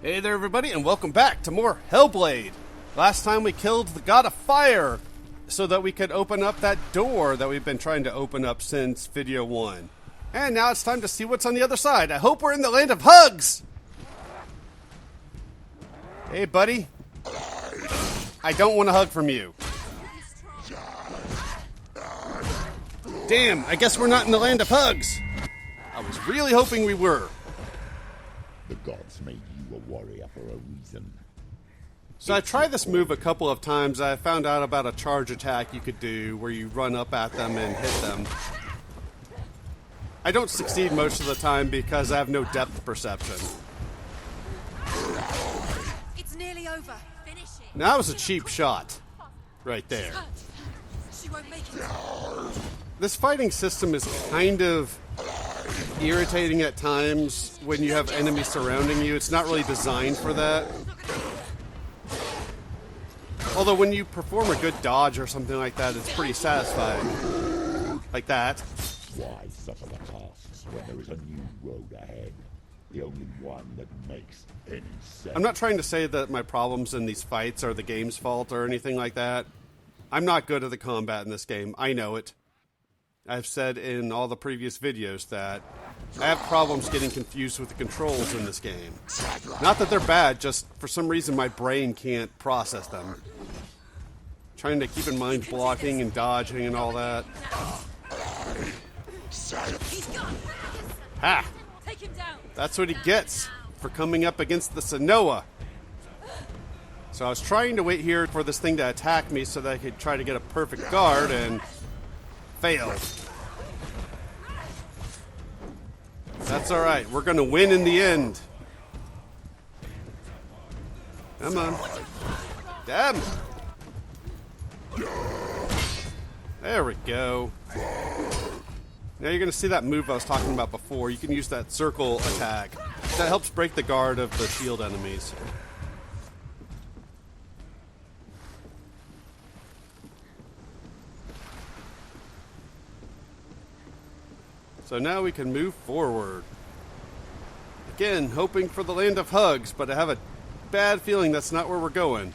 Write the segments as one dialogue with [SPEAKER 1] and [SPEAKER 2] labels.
[SPEAKER 1] Hey there everybody, and welcome back to more Hellblade. Last time we killed the god of fire so that we could open up that door that we've been trying to open up since video 1. And now it's time to see what's on the other side. I hope we're in the land of hugs! Hey buddy. I don't want a hug from you. Damn, I guess we're not in the land of hugs. I was really hoping we were.
[SPEAKER 2] The gods made you a warrior for a reason.
[SPEAKER 1] So I tried this move a couple of times. I found out about a charge attack you could do where you run up at them and hit them. I don't succeed most of the time because I have no depth perception.
[SPEAKER 3] It's nearly over. Finish it.
[SPEAKER 1] Now that was a cheap shot. Right there.
[SPEAKER 3] She won't make it.
[SPEAKER 1] This fighting system is kind of irritating at times when you have enemies surrounding you. It's not really designed for that. Although when you perform a good dodge or something like that, it's pretty satisfying. Like that.
[SPEAKER 2] Why suffer the tasks when there is a new road ahead? The only one that makes any sense.
[SPEAKER 1] I'm not trying to say that my problems in these fights are the game's fault or anything like that. I'm not good at the combat in this game. I know it. I've said in all the previous videos that I have problems getting confused with the controls in this game. Not that they're bad, just for some reason my brain can't process them. Trying to keep in mind blocking and dodging and all that.
[SPEAKER 3] He's gone.
[SPEAKER 1] Ha!
[SPEAKER 3] Take him down.
[SPEAKER 1] That's what he gets for coming up against the Sanoa. So I was trying to wait here for this thing to attack me so that I could try to get a perfect guard and failed. That's alright, we're gonna win in the end. Come on. Damn! There we go. Now you're gonna see that move I was talking about before. You can use that circle attack. That helps break the guard of the shield enemies. So now we can move forward. Again, hoping for the land of hugs, but I have a bad feeling that's not where we're going.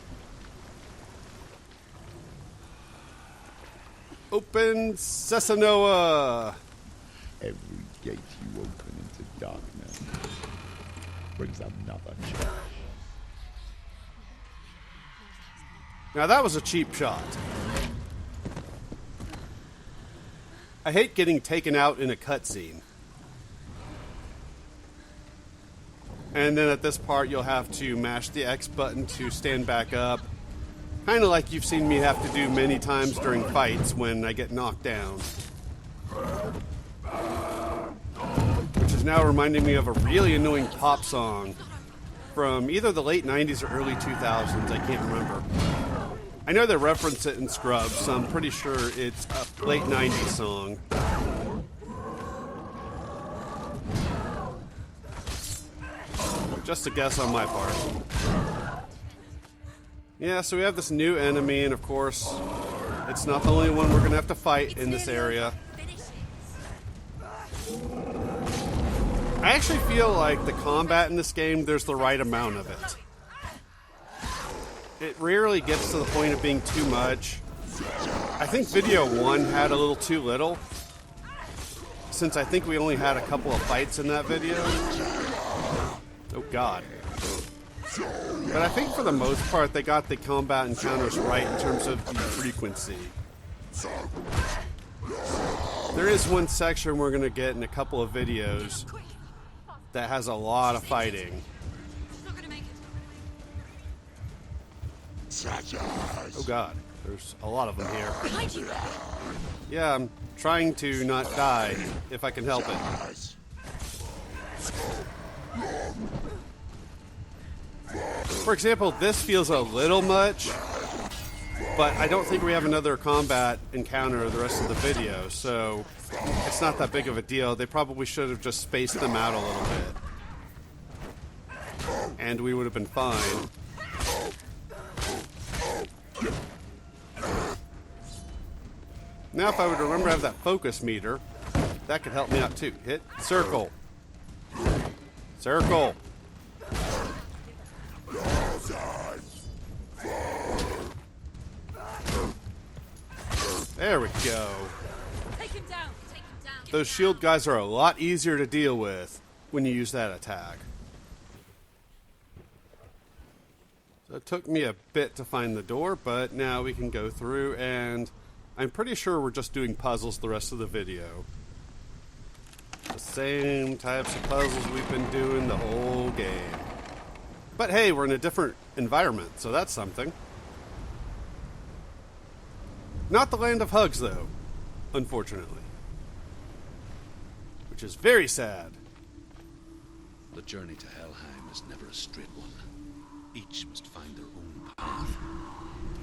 [SPEAKER 1] Open Sesanoa!
[SPEAKER 2] Every gate you open into darkness brings another challenge.
[SPEAKER 1] Now that was a cheap shot. I hate getting taken out in a cutscene. And then at this part you'll have to mash the X button to stand back up. Kind of like you've seen me have to do many times during fights when I get knocked down. Which is now reminding me of a really annoying pop song from either the late 90s or early 2000s, I can't remember. I know they reference it in Scrubs, so I'm pretty sure it's a late 90s song. Just a guess on my part. Yeah, so we have this new enemy, and of course, it's not the only one we're going to have to fight in this area. I actually feel like the combat in this game, there's the right amount of it. It rarely gets to the point of being too much. I think video 1 had a little too little, since I think we only had a couple of fights in that video. Oh god. But I think for the most part they got the combat encounters right in terms of the frequency. There is one section we're going to get in a couple of videos that has a lot of fighting. Oh god, there's a lot of them here. Yeah, I'm trying to not die if I can help it. For example, this feels a little much, but I don't think we have another combat encounter the rest of the video, so it's not that big of a deal. They probably should have just spaced them out a little bit, and we would have been fine. Now if I would remember to have that focus meter, that could help me out too. Hit circle. Circle. There we go.
[SPEAKER 3] Take him down. Take him down.
[SPEAKER 1] Those shield guys are a lot easier to deal with when you use that attack. So it took me a bit to find the door, but now we can go through, and I'm pretty sure we're just doing puzzles the rest of the video. The same types of puzzles we've been doing the whole game. But hey, we're in a different environment, so that's something. Not the land of hugs, though, unfortunately. Which is very sad.
[SPEAKER 4] The journey to Helheim is never a straight one. Each must find their own path.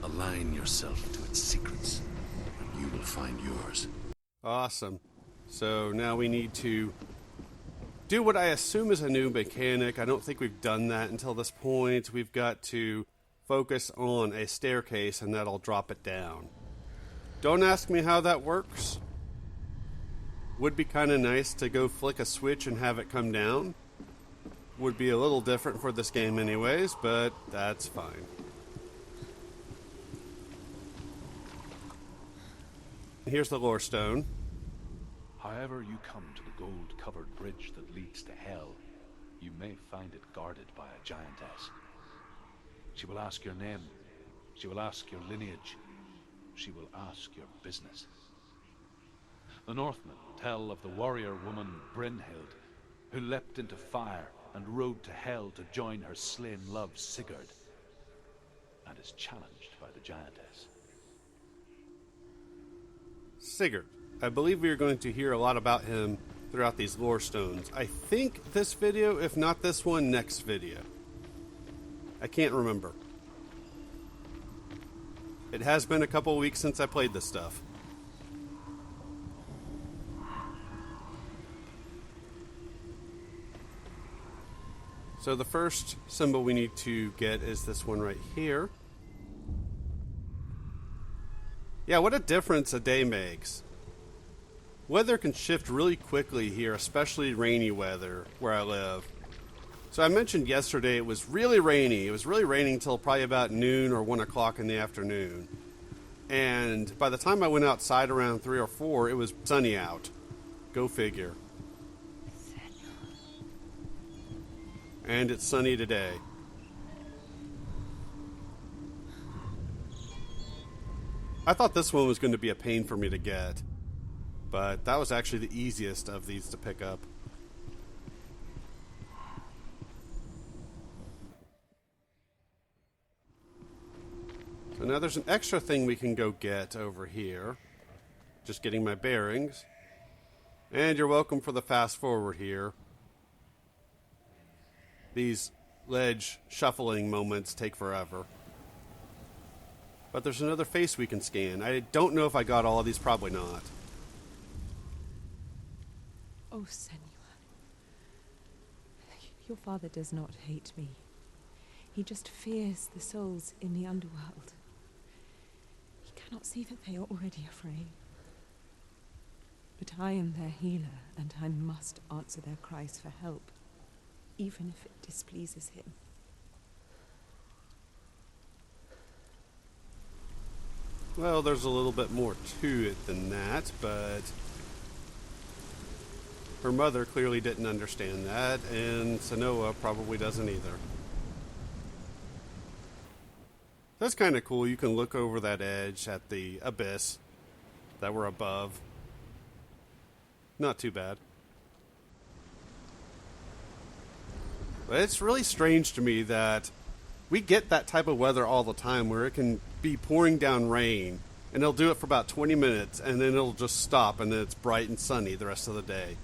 [SPEAKER 4] Align yourself to its secrets, and you will find yours.
[SPEAKER 1] Awesome. So now we need to do what I assume is a new mechanic. I don't think we've done that until this point. We've got to focus on a staircase, and that'll drop it down. Don't ask me how that works. Would be kind of nice to go flick a switch and have it come down. Would be a little different for this game anyways, but that's fine. Here's the lore stone.
[SPEAKER 5] However you come to the gold-covered bridge that leads to Hell, you may find it guarded by a giantess. She will ask your name. She will ask your lineage. She will ask your business. The Northmen tell of the warrior woman Brynhild, who leapt into fire and rode to Hell to join her slain love Sigurd, and is challenged by the giantess.
[SPEAKER 1] Sigurd. I believe we are going to hear a lot about him throughout these lore stones. I think this video, if not this one, next video. I can't remember. It has been a couple weeks since I played this stuff. So the first symbol we need to get is this one right here. Yeah, what a difference a day makes. Weather can shift really quickly here, especially rainy weather where I live. So I mentioned yesterday it was really rainy. It was really raining until probably about noon or 1 o'clock in the afternoon. And by the time I went outside around 3 or 4, it was sunny out. Go figure. And it's sunny today. I thought this one was going to be a pain for me to get. But that was actually the easiest of these to pick up. So now there's an extra thing we can go get over here. Just getting my bearings. And you're welcome for the fast forward here. These ledge shuffling moments take forever. But there's another face we can scan. I don't know if I got all of these, probably not.
[SPEAKER 6] Oh, Senua. Your father does not hate me. He just fears the souls in the underworld. He cannot see that they are already afraid. But I am their healer, and I must answer their cries for help, even if it displeases him.
[SPEAKER 1] Well, there's a little bit more to it than that, but her mother clearly didn't understand that, and Senua probably doesn't either. That's kind of cool. You can look over that edge at the abyss that we're above. Not too bad. But it's really strange to me that we get that type of weather all the time where it can be pouring down rain, and it'll do it for about 20 minutes, and then it'll just stop, and then it's bright and sunny the rest of the day.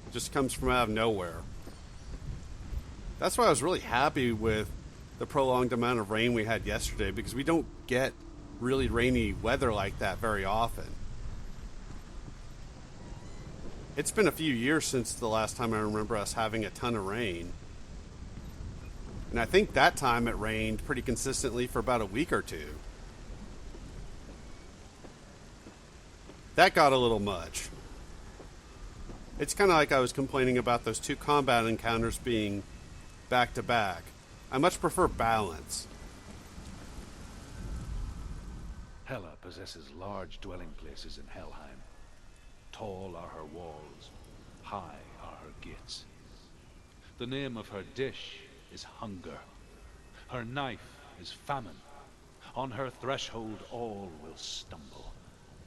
[SPEAKER 1] It just comes from out of nowhere. That's why I was really happy with the prolonged amount of rain we had yesterday, because we don't get really rainy weather like that very often. It's been a few years since the last time I remember us having a ton of rain. And I think that time it rained pretty consistently for about a week or two. That got a little much. It's kind of like I was complaining about those two combat encounters being back to back. I much prefer balance.
[SPEAKER 5] Hela possesses large dwelling places in Helheim. Tall are her walls, high are her gates. The name of her dish is hunger. Her knife is famine. On her threshold all will stumble.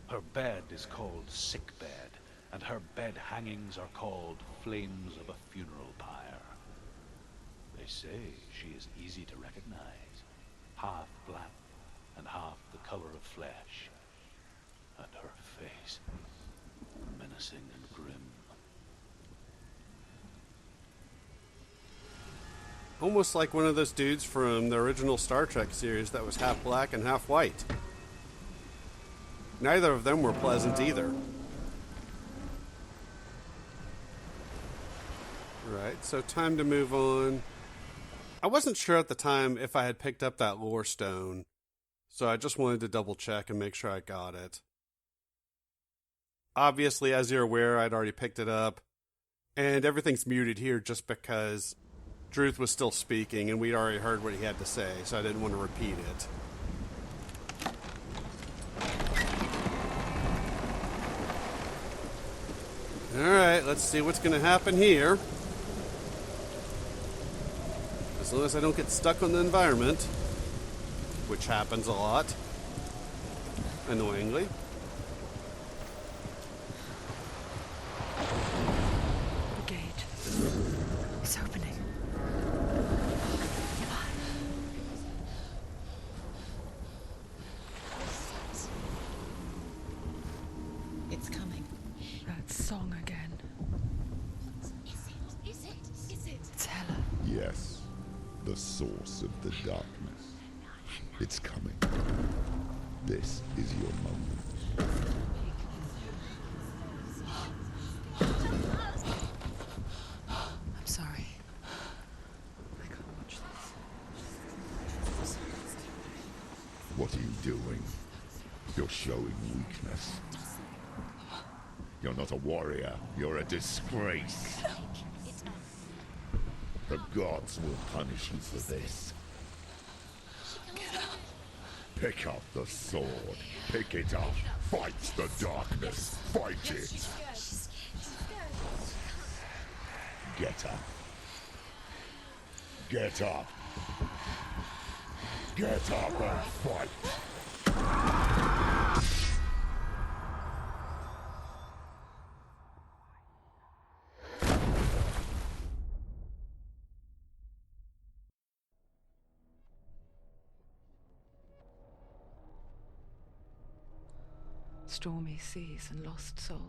[SPEAKER 5] Her bed is called sick bed, and her bed hangings are called flames of a funeral pyre. They say she is easy to recognize, half black and half the color of flesh, and her face menacing and grim.
[SPEAKER 1] Almost like one of those dudes from the original Star Trek series that was half black and half white. Neither of them were pleasant either. Right, so time to move on. I wasn't sure at the time if I had picked up that lore stone, so I just wanted to double check and make sure I got it. Obviously, as you're aware, I'd already picked it up, and everything's muted here just because Druth was still speaking and we'd already heard what he had to say, so I didn't want to repeat it. Alright, let's see what's going to happen here. As long as I don't get stuck on the environment, which happens a lot, annoyingly.
[SPEAKER 6] The gate. It's opening.
[SPEAKER 3] It's coming.
[SPEAKER 6] That song again.
[SPEAKER 3] Is it?
[SPEAKER 6] It's Hela.
[SPEAKER 2] Yes, the source of the darkness. It's coming. This is your moment.
[SPEAKER 6] I'm sorry. I can't watch this.
[SPEAKER 2] What are you doing? You're showing weakness. You're not a warrior. You're a disgrace. The gods will punish you for this. Pick up the sword. Pick it up. Fight the darkness. Fight it. Get up. Get up. Get up and fight.
[SPEAKER 6] Stormy seas and lost souls.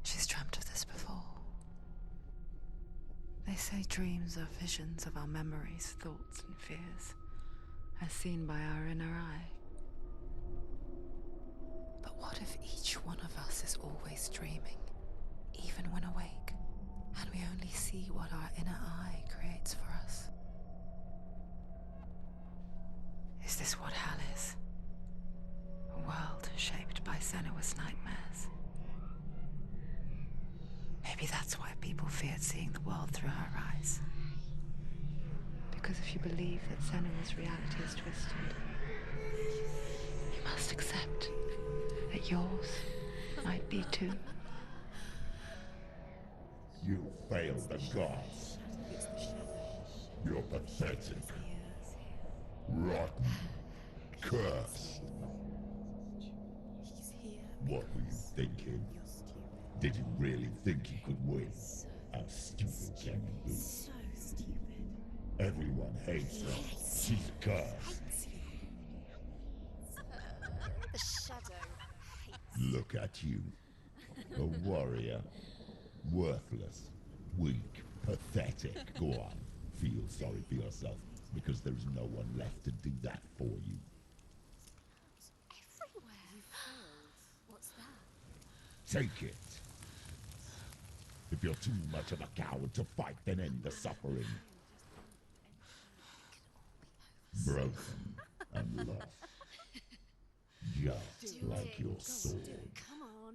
[SPEAKER 6] She's dreamt of this before. They say dreams are visions of our memories, thoughts, and fears, as seen by our inner eye. But what if each one of us is always dreaming, even when awake, and we only see what our inner eye creates for us? Is this what hell is? A world shaped by Senua's nightmares. Maybe that's why people feared seeing the world through her eyes. Because if you believe that Senua's reality is twisted, you must accept that yours might be too.
[SPEAKER 2] You failed the gods. You're pathetic. Rotten. Cursed. What were you thinking? Did you really think you could win? How stupid can you be?
[SPEAKER 3] So stupid.
[SPEAKER 2] Everyone hates her. She's cursed.
[SPEAKER 3] The shadow hates.
[SPEAKER 2] Look at you. A warrior. Worthless. Weak. Pathetic. Go on. Feel sorry for yourself, because there's no one left to do that for you.
[SPEAKER 3] Everywhere. What's that?
[SPEAKER 2] Take it. If you're too much of a coward to fight, then end the suffering. Broken and lost. Just like your sword.
[SPEAKER 3] Come on.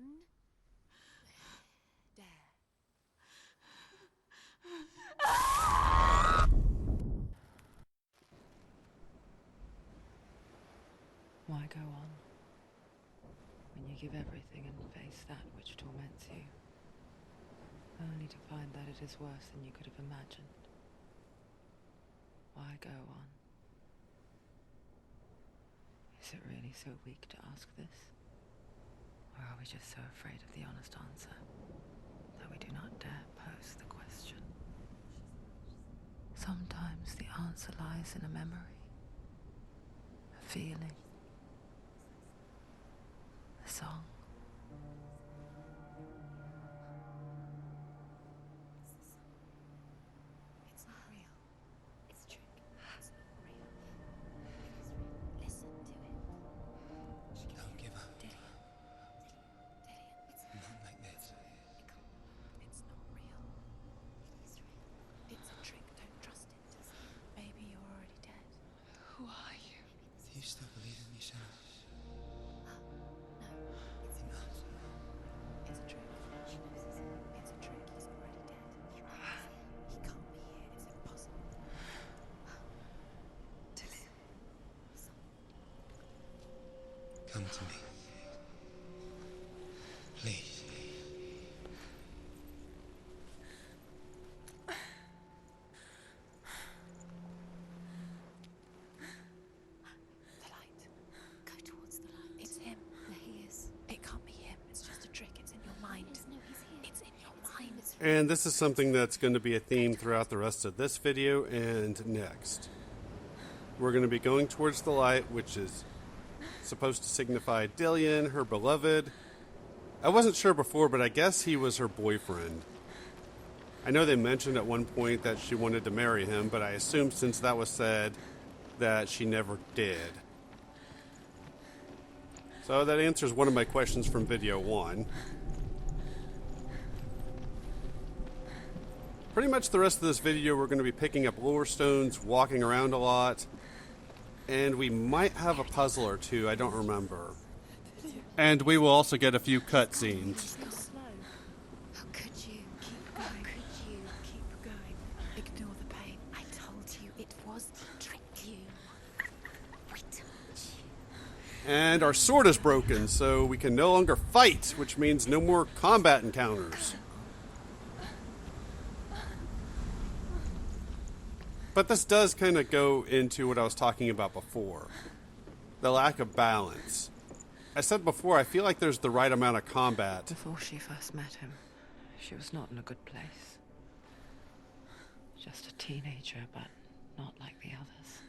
[SPEAKER 3] There.
[SPEAKER 7] Why go on when you give everything and face that which torments you, only to find that it is worse than you could have imagined? Why go on? Is it really so weak to ask this? Or are we just so afraid of the honest answer that we do not dare pose the question? Sometimes the answer lies in a memory, a feeling, a song.
[SPEAKER 3] It's not real. It's a trick. It's not real. Listen to it.
[SPEAKER 8] Don't give up.
[SPEAKER 3] Dillian. It's
[SPEAKER 8] Not like this.
[SPEAKER 3] It's not real. It is real. It's a trick. Don't trust it. Maybe you're already dead.
[SPEAKER 7] Who are you?
[SPEAKER 8] Do you still believe in me, Shadow?
[SPEAKER 3] No, it's not. It's a trick. She knows this. It's a trick. He's already dead. He can't be here. It's impossible.
[SPEAKER 7] Dillian.
[SPEAKER 8] Come to me. Please.
[SPEAKER 3] The light. Go towards the light. It's him. There he is. It can't be him. It's just a trick. It's in your mind. No, he's here. It's in your mind.
[SPEAKER 1] And this is something that's going to be a theme throughout the rest of this video and next. We're going to be going towards the light, which is supposed to signify Dillian, her beloved. I wasn't sure before, but I guess he was her boyfriend. I know they mentioned at one point that she wanted to marry him, but I assume since that was said that she never did. So that answers one of my questions from video 1. Pretty much the rest of this video we're going to be picking up lore stones, walking around a lot, and we might have a puzzle or two, I don't remember. And we will also get a few cutscenes.
[SPEAKER 3] Slow. How could you? Keep going. How could you? Keep going. Ignore the pain. I told you it was to trick you. I told you.
[SPEAKER 1] And our sword is broken, so we can no longer fight, which means no more combat encounters. But this does kind of go into what I was talking about before. The lack of balance. I said before, I feel like there's the right amount of combat.
[SPEAKER 7] Before she first met him, she was not in a good place. Just a teenager, but not like the others.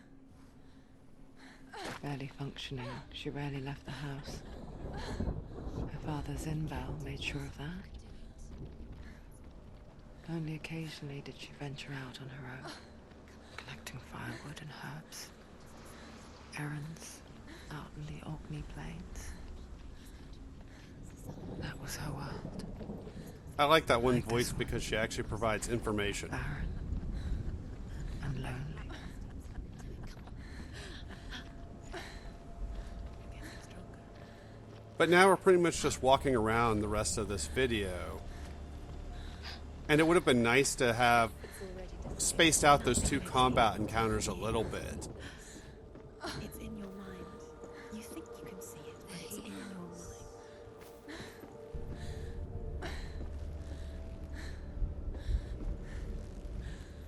[SPEAKER 7] Barely functioning, she rarely left the house. Her father's in-bell made sure of that. Only occasionally did she venture out on her own, collecting firewood and herbs. Errands out in the Orkney Plains. That was her world.
[SPEAKER 1] I like that one voice because she actually provides information.
[SPEAKER 7] Barren and lonely.
[SPEAKER 1] But now we're pretty much just walking around the rest of this video. And it would have been nice to have spaced out those two combat encounters a little bit.
[SPEAKER 3] It's in your mind. You think you can see it, but it's in your mind.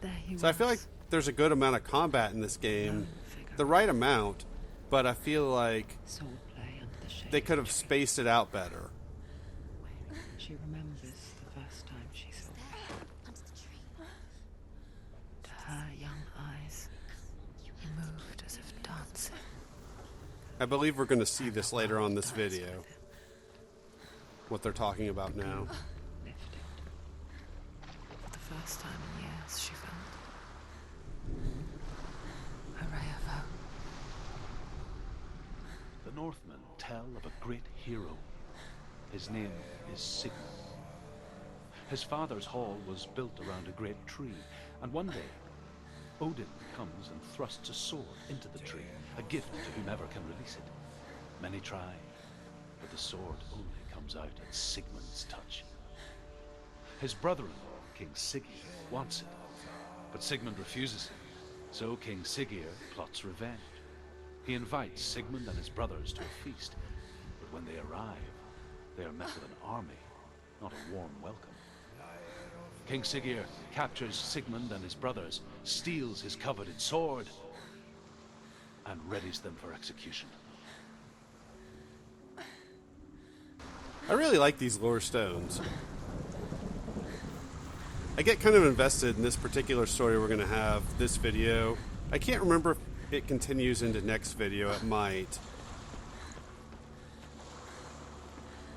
[SPEAKER 7] There he
[SPEAKER 1] So I feel like
[SPEAKER 7] was.
[SPEAKER 1] there's a good amount of combat in this game. The right amount, but I feel like
[SPEAKER 7] Soul play under the shade.
[SPEAKER 1] they could have spaced it out better.
[SPEAKER 7] She remembers the first time she saw him.
[SPEAKER 3] Under the tree.
[SPEAKER 7] To her young eyes, he moved as if dancing.
[SPEAKER 1] I believe we're going to see this later on this video, what they're talking about now.
[SPEAKER 7] Lifted. For the first time in years, she felt a ray of hope.
[SPEAKER 5] The Northmen tell of a great hero. His name is Sigmund. His father's hall was built around a great tree, and one day, Odin comes and thrusts a sword into the tree, a gift to whomever can release it. Many try, but the sword only comes out at Sigmund's touch. His brother-in-law, King Siggeir, wants it, but Sigmund refuses it, so King Siggeir plots revenge. He invites Sigmund and his brothers to a feast, but when they arrive, they are met with an army, not a warm welcome. King Siggeir captures Sigmund and his brothers, steals his coveted sword, and readies them for execution.
[SPEAKER 1] I really like these lore stones. I get kind of invested in this particular story we're going to have this video. I can't remember if it continues into next video. It might.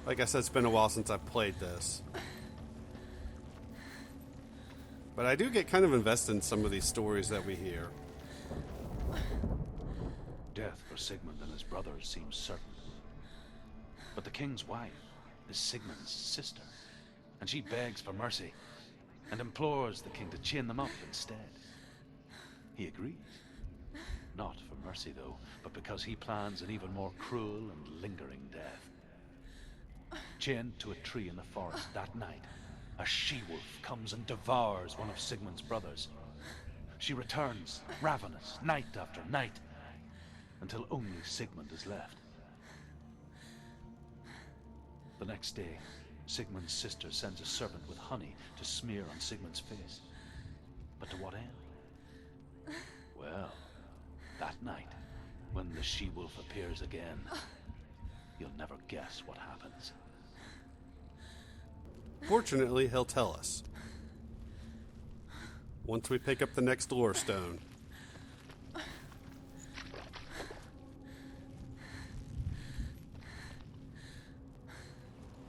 [SPEAKER 1] Like I said, it's been a while since I've played this. But I do get kind of invested in some of these stories that we hear.
[SPEAKER 5] Death for Sigmund and his brothers seems certain. But the king's wife is Sigmund's sister, and she begs for mercy and implores the king to chain them up instead. He agrees. Not for mercy, though, but because he plans an even more cruel and lingering death. Chained to a tree in the forest that night, a she-wolf comes and devours one of Sigmund's brothers. She returns, ravenous, night after night, until only Sigmund is left. The next day, Sigmund's sister sends a servant with honey to smear on Sigmund's face. But to what end? Well, that night, when the she-wolf appears again, you'll never guess what happens.
[SPEAKER 1] Fortunately, he'll tell us once we pick up the next lore stone.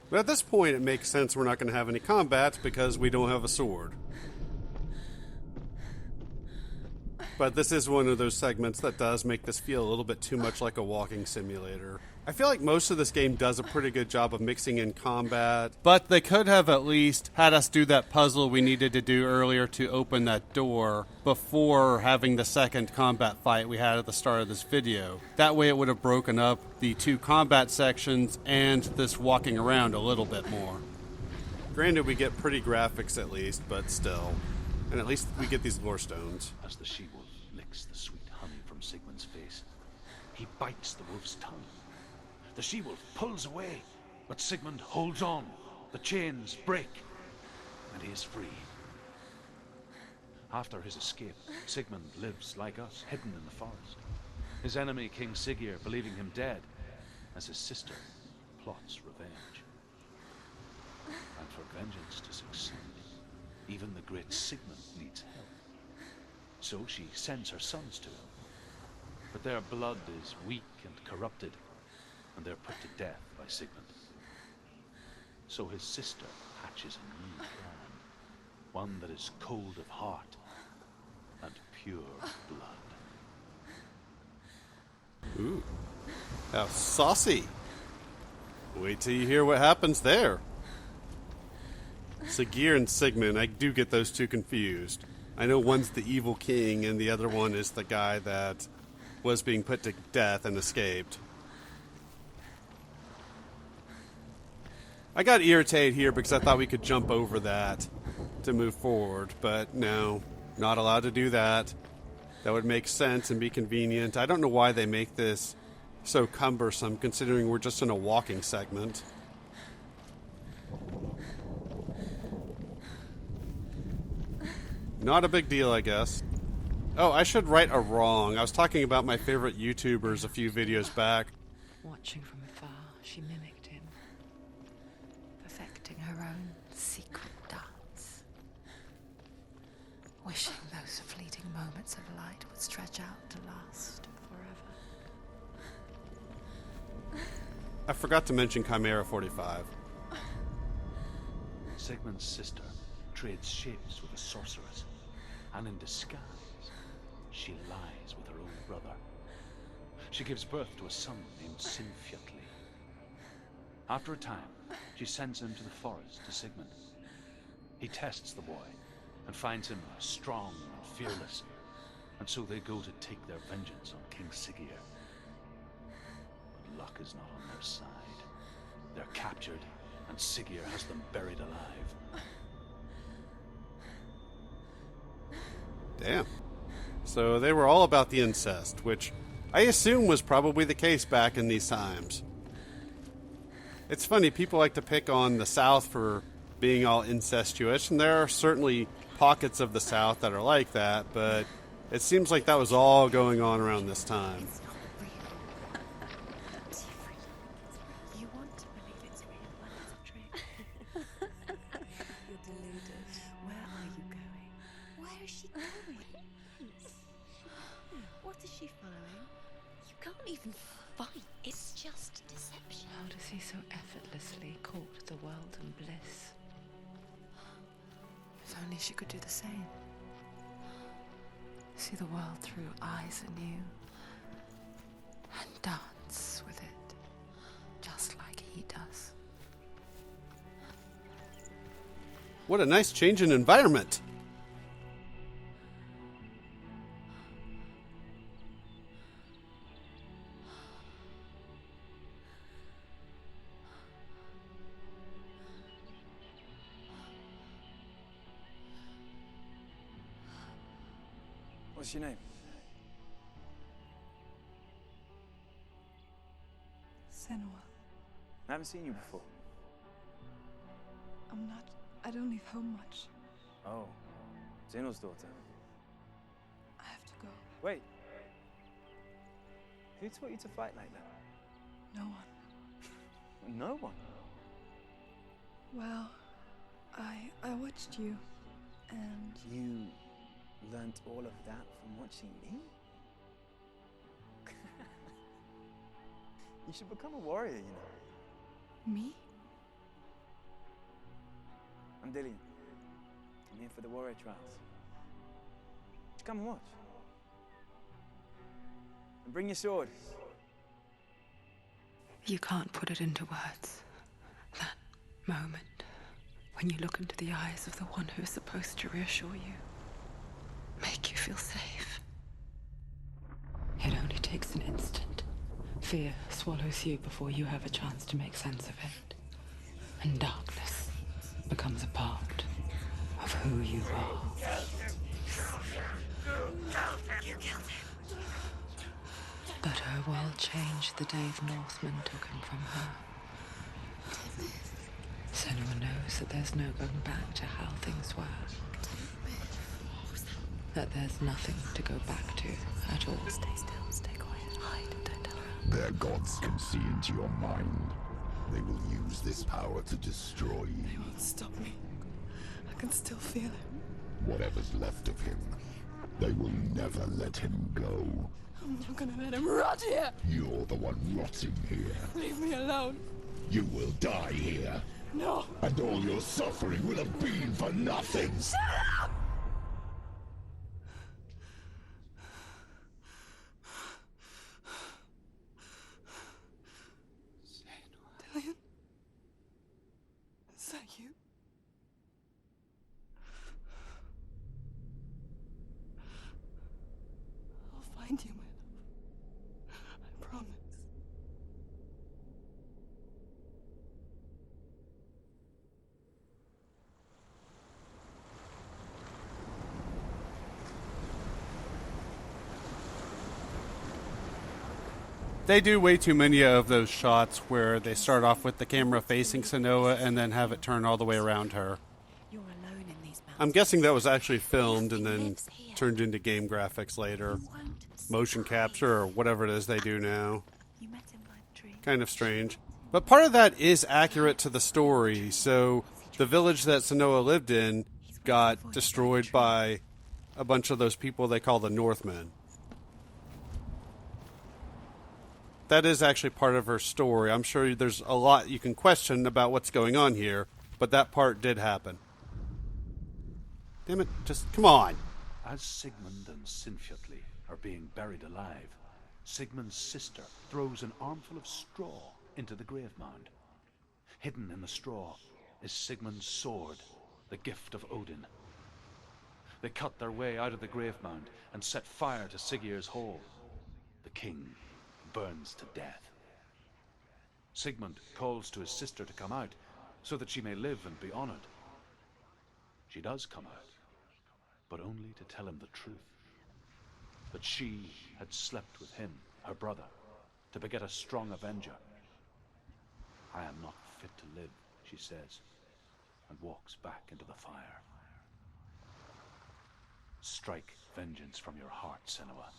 [SPEAKER 1] But at this point, it makes sense we're not going to have any combat because we don't have a sword. But this is one of those segments that does make this feel a little bit too much like a walking simulator. I feel like most of this game does a pretty good job of mixing in combat, but they could have at least had us do that puzzle we needed to do earlier to open that door before having the second combat fight we had at the start of this video. That way it would have broken up the two combat sections and this walking around a little bit more. Granted, we get pretty graphics at least, but still. And at least we get these lore stones.
[SPEAKER 5] As the she-wolf licks the sweet honey from Sigmund's face, he bites the wolf's tongue. The she-wolf pulls away, but Sigmund holds on. The chains break, and he is free. After his escape, Sigmund lives like us, hidden in the forest. His enemy, King Siggeir, believing him dead, as his sister plots revenge. And for vengeance to succeed, even the great Sigmund needs help. So she sends her sons to him. But their blood is weak and corrupted, and they're put to death by Sigmund. So his sister hatches a new plan, one that is cold of heart and pure blood.
[SPEAKER 1] Ooh, how saucy. Wait till you hear what happens there. Siggeir and Sigmund, I do get those two confused. I know one's the evil king and the other one is the guy that was being put to death and escaped. I got irritated here because I thought we could jump over that to move forward, but no, not allowed to do that. That would make sense and be convenient. I don't know why they make this so cumbersome, considering we're just in a walking segment. Not a big deal, I guess. Oh, I should right a wrong. I was talking about my favorite YouTubers a few videos back.
[SPEAKER 7] Watching from afar, she mimicked him, perfecting her own secret dance. Wishing those fleeting moments of light would stretch out to last forever.
[SPEAKER 1] I forgot to mention Chimera 45.
[SPEAKER 5] Sigmund's sister trades shapes with a sorceress, and in disguise, she lies with her own brother. She gives birth to a son named Sinfjotli. After a time, she sends him to the forest to Sigmund. He tests the boy and finds him strong and fearless, and so they go to take their vengeance on King Siggeir. But luck is not on their side. They're captured, and Siggeir has them buried alive.
[SPEAKER 1] Damn. So they were all about the incest, which I assume was probably the case back in these times. It's funny, people like to pick on the South for being all incestuous, and there are certainly pockets of the South that are like that, but it seems like that was all going on around this time.
[SPEAKER 3] It's not real. It's real. You want to believe it's real when it's a trick. You're deluded. Where are you going? Where is she going? What is she following? You can't even fight. It's just deception.
[SPEAKER 7] How does he so effortlessly court the world and bliss? If only she could do the same. See the world through eyes anew and dance with it, just like he does.
[SPEAKER 1] What a nice change in environment.
[SPEAKER 9] What's your name?
[SPEAKER 10] Senua.
[SPEAKER 9] I haven't seen you before.
[SPEAKER 10] I don't leave home much.
[SPEAKER 9] Oh, Zeno's daughter.
[SPEAKER 10] I have to go.
[SPEAKER 9] Wait. Who taught you to fight like that?
[SPEAKER 10] No one.
[SPEAKER 9] No one.
[SPEAKER 10] Well, I watched you, and
[SPEAKER 9] You learnt all of that from watching me? You should become a warrior, you know.
[SPEAKER 10] me?
[SPEAKER 9] I'm Dillian. I'm here for the warrior trials. Just come and watch. And bring your sword.
[SPEAKER 7] You can't put it into words. That moment when you look into the eyes of the one who is supposed to reassure you, make you feel safe. It only takes an instant. Fear swallows you before you have a chance to make sense of it. And darkness becomes a part of who you are. But her world changed the day the Northmen took him from her. Senua knows that there's no going back to how things were. That there's nothing to go back to at all.
[SPEAKER 3] Stay still, stay quiet, hide, don't tell her.
[SPEAKER 2] Their gods can see into your mind. They will use this power to destroy you.
[SPEAKER 10] They won't stop me. I can still feel it.
[SPEAKER 2] Whatever's left of him, they will never let him go.
[SPEAKER 10] I'm not gonna let him rot here.
[SPEAKER 2] You're the one rotting here.
[SPEAKER 10] Leave me alone.
[SPEAKER 2] You will die here.
[SPEAKER 10] No.
[SPEAKER 2] And all your suffering will have been for nothing.
[SPEAKER 10] Shut up! Dillian? Is that you? I'll find you, my love. I promise.
[SPEAKER 1] They do way too many of those shots where they start off with the camera facing Senua and then have it turn all the way around her.
[SPEAKER 3] You're alone in these mountains.
[SPEAKER 1] I'm guessing that was actually filmed and then turned into game graphics later. Motion capture or whatever it is they do now.
[SPEAKER 3] You met him by the tree.
[SPEAKER 1] Kind of strange. But part of that is accurate to the story. So the village that Senua lived in got destroyed by a bunch of those people they call the Northmen. That is actually part of her story. I'm sure there's a lot you can question about what's going on here, but that part did happen. Damn it, just come on.
[SPEAKER 5] As Sigmund and Sinfjotli are being buried alive, Sigmund's sister throws an armful of straw into the grave mound. Hidden in the straw is Sigmund's sword, the gift of Odin. They cut their way out of the grave mound and set fire to Siggeir's hall. The king burns to death. Sigmund calls to his sister to come out so that she may live and be honored. She does come out, but only to tell him the truth. That she had slept with him her brother, to beget a strong avenger. I am not fit to live, she says, and walks back into the fire. Strike vengeance from your heart, Senua,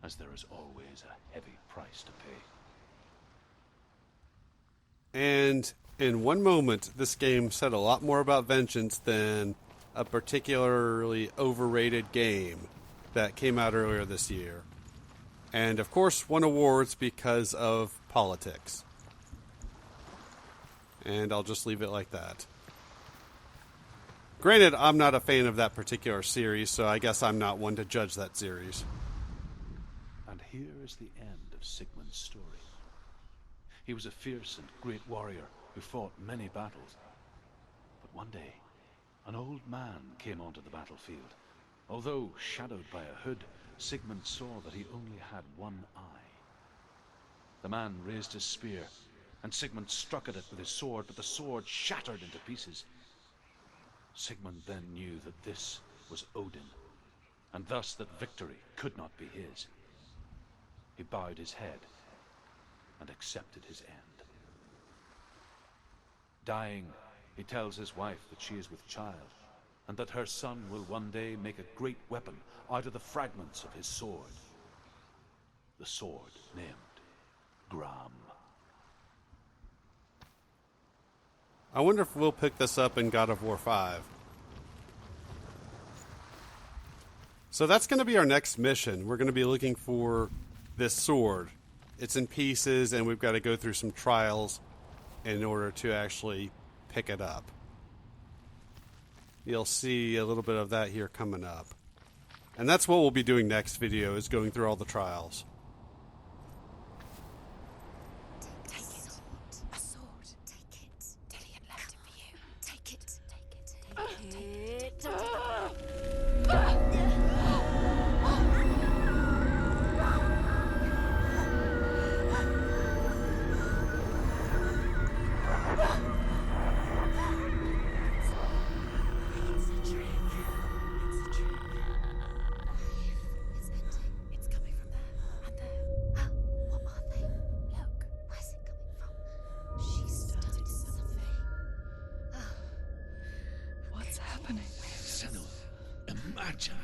[SPEAKER 5] as there is always a heavy price to pay.
[SPEAKER 1] And in one moment, this game said a lot more about vengeance than a particularly overrated game that came out earlier this year. And of course won awards because of politics. And I'll just leave it like that. Granted, I'm not a fan of that particular series, so I guess I'm not one to judge that series.
[SPEAKER 5] And here is the end of Sigmund's story. He was a fierce and great warrior who fought many battles. But one day, an old man came onto the battlefield. Although shadowed by a hood, Sigmund saw that he only had one eye. The man raised his spear, and Sigmund struck at it with his sword, but the sword shattered into pieces. Sigmund then knew that this was Odin, and thus that victory could not be his. He bowed his head and accepted his end. Dying, he tells his wife that she is with child, and that her son will one day make a great weapon out of the fragments of his sword. The sword named Gram.
[SPEAKER 1] I wonder if we'll pick this up in God of War 5. So that's going to be our next mission. We're going to be looking for this sword. It's in pieces, and we've got to go through some trials in order to actually pick it up. You'll see a little bit of that here coming up. And that's what we'll be doing next video, is going through all the trials.
[SPEAKER 3] Take it. A sword. Take it. Dillion left it for you. Take it. Take it. Take it.
[SPEAKER 4] Imagine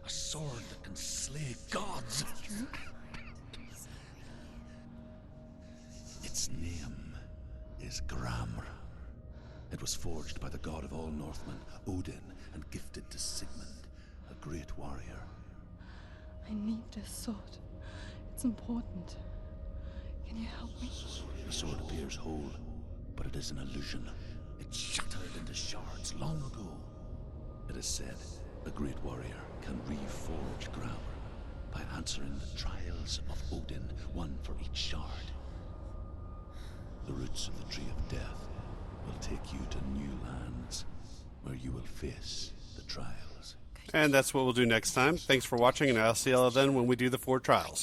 [SPEAKER 4] a sword that can slay gods. Its name is Gramr. It was forged by the god of all Northmen, Odin, and gifted to Sigmund, a great warrior.
[SPEAKER 10] I need this sword. It's important. Can you help me?
[SPEAKER 4] The sword appears whole, but it is an illusion. It shattered into shards long ago. It is said a great warrior can reforge Gramr by answering the trials of Odin, one for each shard. The roots of the Tree of Death will take you to new lands where you will face the trials.
[SPEAKER 1] And that's what we'll do next time. Thanks for watching, and I'll see you all then when we do the 4 trials.